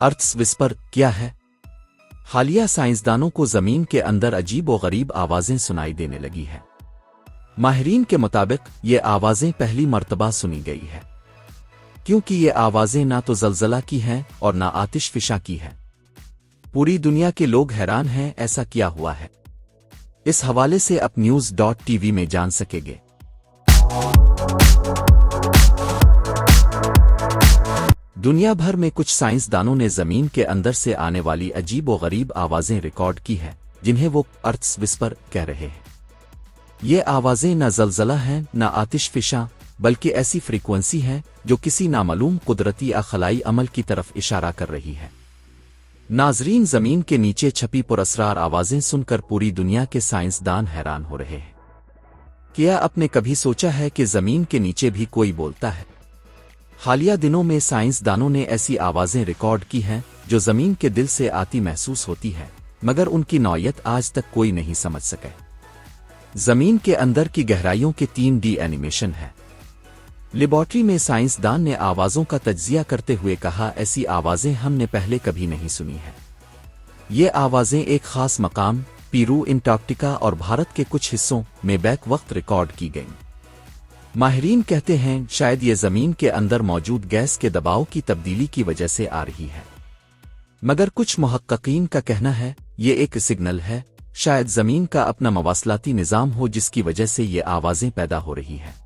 Earths whisper کیا ہے؟ حالیہ سائنسدانوں کو زمین کے اندر عجیب و غریب آوازیں سنائی دینے لگی ہیں۔ ماہرین کے مطابق یہ آوازیں پہلی مرتبہ سنی گئی ہے، کیونکہ یہ آوازیں نہ تو زلزلہ کی ہیں اور نہ آتش فشاں کی ہیں۔ پوری دنیا کے لوگ حیران ہیں ایسا کیا ہوا ہے۔ اس حوالے سے اپ news.tv میں جان سکیں گے۔ دنیا بھر میں کچھ سائنسدانوں نے زمین کے اندر سے آنے والی عجیب و غریب آوازیں ریکارڈ کی ہیں، جنہیں وہ ارتھس وسپر کہہ رہے ہیں۔ یہ آوازیں نہ زلزلہ ہیں نہ آتش فشاں، بلکہ ایسی فریکوینسی ہیں جو کسی نامعلوم قدرتی یا خلائی عمل کی طرف اشارہ کر رہی ہے۔ ناظرین، زمین کے نیچے چھپی پراسرار آوازیں سن کر پوری دنیا کے سائنسدان حیران ہو رہے ہیں۔ کیا آپ نے کبھی سوچا ہے کہ زمین کے نیچے بھی کوئی بولتا ہے؟ حالیہ دنوں میں سائنسدانوں نے ایسی آوازیں ریکارڈ کی ہیں جو زمین کے دل سے آتی محسوس ہوتی ہیں، مگر ان کی نوعیت آج تک کوئی نہیں سمجھ سکے۔ زمین کے اندر کی گہرائیوں کے 3D اینیمیشن ہے۔ لیبارٹری میں سائنسدان نے آوازوں کا تجزیہ کرتے ہوئے کہا، ایسی آوازیں ہم نے پہلے کبھی نہیں سنی ہیں۔ یہ آوازیں ایک خاص مقام پیرو، انٹارکٹیکا اور بھارت کے کچھ حصوں میں بیک وقت ریکارڈ کی گئیں۔ ماہرین کہتے ہیں شاید یہ زمین کے اندر موجود گیس کے دباؤ کی تبدیلی کی وجہ سے آ رہی ہے، مگر کچھ محققین کا کہنا ہے یہ ایک سگنل ہے، شاید زمین کا اپنا مواصلاتی نظام ہو جس کی وجہ سے یہ آوازیں پیدا ہو رہی ہیں۔